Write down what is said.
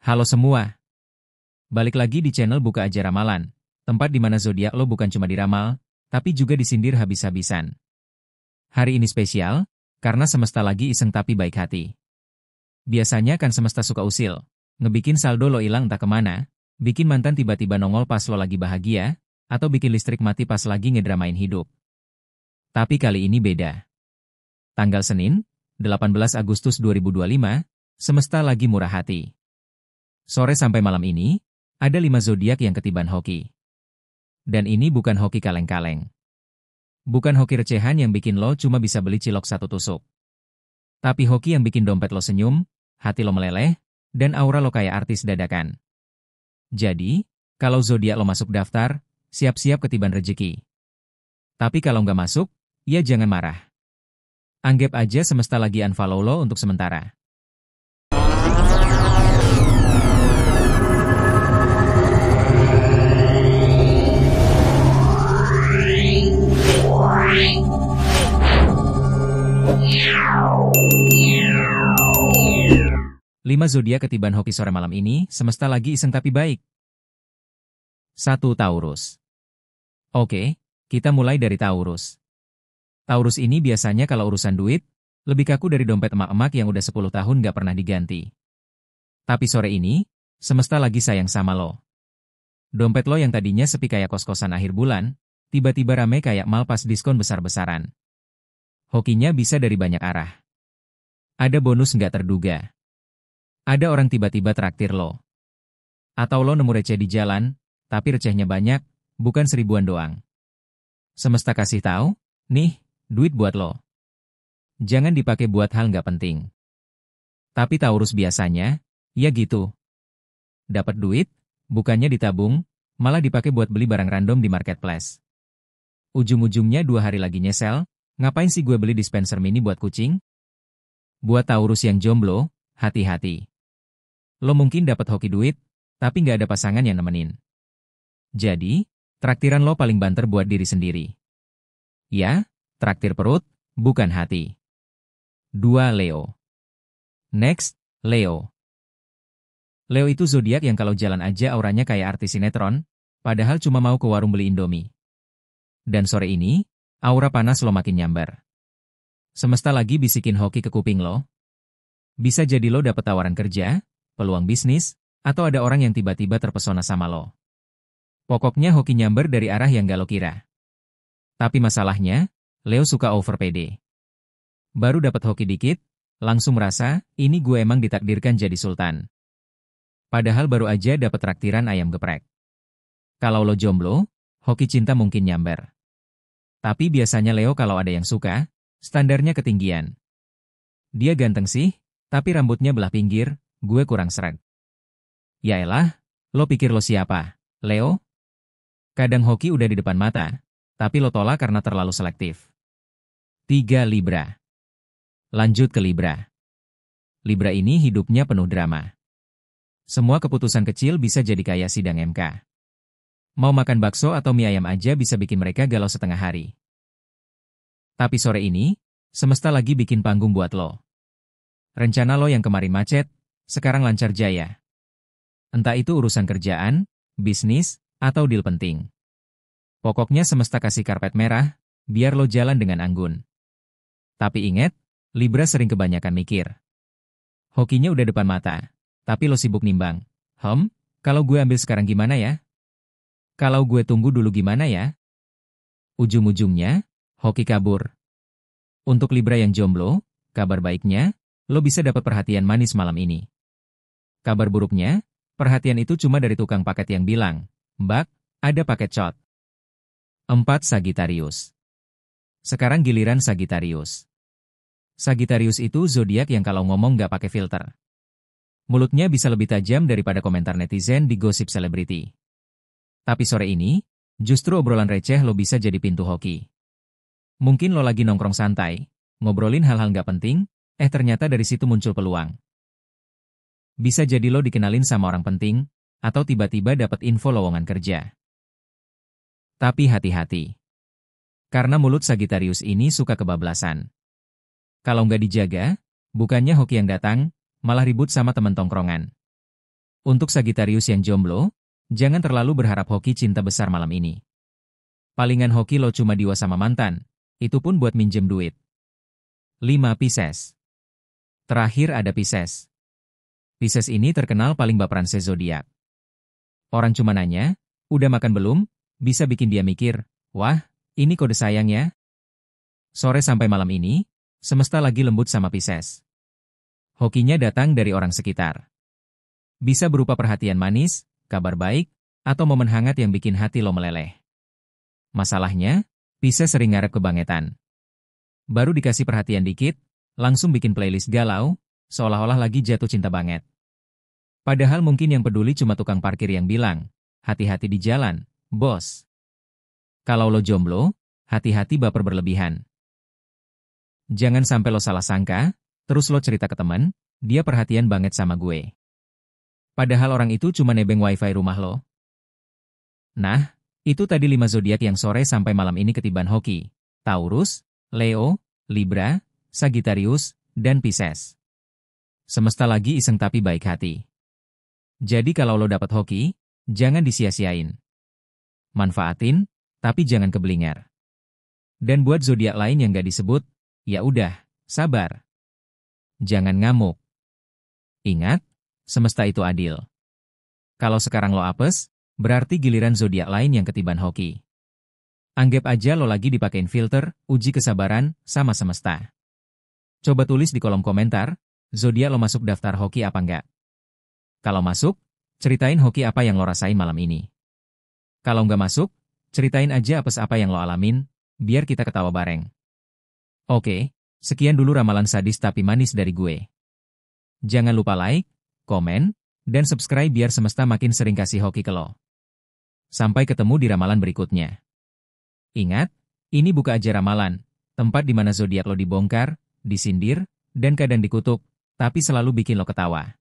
Halo semua, balik lagi di channel Buka Aja Ramalan, tempat di mana zodiak lo bukan cuma diramal, tapi juga disindir habis-habisan. Hari ini spesial, karena semesta lagi iseng tapi baik hati. Biasanya kan semesta suka usil, ngebikin saldo lo hilang entah kemana, bikin mantan tiba-tiba nongol pas lo lagi bahagia, atau bikin listrik mati pas lagi ngedramain hidup. Tapi kali ini beda. Tanggal Senin, 18 Agustus 2025, semesta lagi murah hati. Sore sampai malam ini, ada 5 zodiak yang ketiban hoki. Dan ini bukan hoki kaleng-kaleng. Bukan hoki recehan yang bikin lo cuma bisa beli cilok satu tusuk. Tapi hoki yang bikin dompet lo senyum, hati lo meleleh, dan aura lo kayak artis dadakan. Jadi, kalau zodiak lo masuk daftar, siap-siap ketiban rejeki. Tapi kalau nggak masuk, ya jangan marah. Anggap aja semesta lagi unfollow lo untuk sementara. Lima zodiak ketiban hoki sore malam ini, semesta lagi iseng tapi baik. 1. Taurus. Oke, kita mulai dari Taurus. Taurus ini biasanya kalau urusan duit, lebih kaku dari dompet emak-emak yang udah 10 tahun gak pernah diganti. Tapi sore ini, semesta lagi sayang sama lo. Dompet lo yang tadinya sepi kayak kos-kosan akhir bulan, tiba-tiba rame kayak mal pas diskon besar-besaran. Hokinya bisa dari banyak arah. Ada bonus nggak terduga. Ada orang tiba-tiba traktir lo. Atau lo nemu receh di jalan, tapi recehnya banyak, bukan seribuan doang. Semesta kasih tahu, nih, duit buat lo. Jangan dipakai buat hal nggak penting. Tapi Taurus biasanya, ya gitu. Dapat duit, bukannya ditabung, malah dipakai buat beli barang random di marketplace. Ujung-ujungnya 2 hari lagi nyesel, ngapain sih gue beli dispenser mini buat kucing? Buat Taurus yang jomblo, hati-hati. Lo mungkin dapat hoki duit, tapi nggak ada pasangan yang nemenin. Jadi, traktiran lo paling banter buat diri sendiri. Ya, traktir perut, bukan hati. 2. Leo. Next, Leo. Leo itu zodiak yang kalau jalan aja auranya kayak artis sinetron, padahal cuma mau ke warung beli Indomie. Dan sore ini, aura panas lo makin nyambar. Semesta lagi bisikin hoki ke kuping lo. Bisa jadi lo dapet tawaran kerja, peluang bisnis, atau ada orang yang tiba-tiba terpesona sama lo. Pokoknya hoki nyamber dari arah yang gak lo kira. Tapi masalahnya, Leo suka over pede. Baru dapat hoki dikit, langsung merasa, ini gue emang ditakdirkan jadi sultan. Padahal baru aja dapat traktiran ayam geprek. Kalau lo jomblo, hoki cinta mungkin nyamber. Tapi biasanya Leo kalau ada yang suka, standarnya ketinggian. Dia ganteng sih, tapi rambutnya belah pinggir, gue kurang sreg. Yaelah, lo pikir lo siapa, Leo? Kadang hoki udah di depan mata, tapi lo tolak karena terlalu selektif. 3. Libra. Lanjut ke Libra. Libra ini hidupnya penuh drama. Semua keputusan kecil bisa jadi kayak sidang MK. Mau makan bakso atau mie ayam aja bisa bikin mereka galau setengah hari. Tapi sore ini, semesta lagi bikin panggung buat lo. Rencana lo yang kemarin macet, sekarang lancar jaya. Entah itu urusan kerjaan, bisnis, atau deal penting. Pokoknya semesta kasih karpet merah, biar lo jalan dengan anggun. Tapi ingat, Libra sering kebanyakan mikir. Hokinya udah depan mata, tapi lo sibuk nimbang. Kalau gue ambil sekarang gimana ya? Kalau gue tunggu dulu gimana ya? Ujung-ujungnya, hoki kabur. Untuk Libra yang jomblo, kabar baiknya, lo bisa dapat perhatian manis malam ini. Kabar buruknya, perhatian itu cuma dari tukang paket yang bilang, Mbak, ada paket cot. 4. Sagittarius. Sekarang giliran Sagittarius. Sagittarius itu zodiak yang kalau ngomong nggak pakai filter. Mulutnya bisa lebih tajam daripada komentar netizen di gosip selebriti. Tapi sore ini, justru obrolan receh lo bisa jadi pintu hoki. Mungkin lo lagi nongkrong santai, ngobrolin hal-hal nggak penting, ternyata dari situ muncul peluang. Bisa jadi lo dikenalin sama orang penting, atau tiba-tiba dapat info lowongan kerja. Tapi hati-hati. Karena mulut Sagittarius ini suka kebablasan. Kalau nggak dijaga, bukannya hoki yang datang, malah ribut sama teman tongkrongan. Untuk Sagittarius yang jomblo, jangan terlalu berharap hoki cinta besar malam ini. Palingan hoki lo cuma diwa sama mantan, itu pun buat minjem duit. 5. Pisces. Terakhir ada Pisces. Pisces ini terkenal paling baperan se-zodiak. Orang cuma nanya, udah makan belum? Bisa bikin dia mikir, wah, ini kode sayang ya. Sore sampai malam ini, semesta lagi lembut sama Pisces. Hokinya datang dari orang sekitar. Bisa berupa perhatian manis, kabar baik, atau momen hangat yang bikin hati lo meleleh. Masalahnya, Pisces sering ngarep kebangetan. Baru dikasih perhatian dikit, langsung bikin playlist galau, seolah-olah lagi jatuh cinta banget. Padahal mungkin yang peduli cuma tukang parkir yang bilang, hati-hati di jalan, bos. Kalau lo jomblo, hati-hati baper berlebihan. Jangan sampai lo salah sangka, terus lo cerita ke teman, dia perhatian banget sama gue. Padahal orang itu cuma nebeng wifi rumah lo. Nah, itu tadi 5 zodiak yang sore sampai malam ini ketiban hoki. Taurus, Leo, Libra, Sagittarius, dan Pisces. Semesta lagi iseng tapi baik hati. Jadi kalau lo dapat hoki, jangan disia-siain. Manfaatin, tapi jangan keblinger. Dan buat zodiak lain yang gak disebut, ya udah, sabar. Jangan ngamuk. Ingat, semesta itu adil. Kalau sekarang lo apes, berarti giliran zodiak lain yang ketiban hoki. Anggap aja lo lagi dipakein filter, uji kesabaran, sama semesta. Coba tulis di kolom komentar, zodiak lo masuk daftar hoki apa enggak? Kalau masuk, ceritain hoki apa yang lo rasain malam ini. Kalau nggak masuk, ceritain aja apes apa yang lo alamin, biar kita ketawa bareng. Oke, sekian dulu ramalan sadis tapi manis dari gue. Jangan lupa like, komen, dan subscribe biar semesta makin sering kasih hoki ke lo. Sampai ketemu di ramalan berikutnya. Ingat, ini bukan aja ramalan, tempat di mana zodiak lo dibongkar, disindir, dan kadang dikutuk, tapi selalu bikin lo ketawa.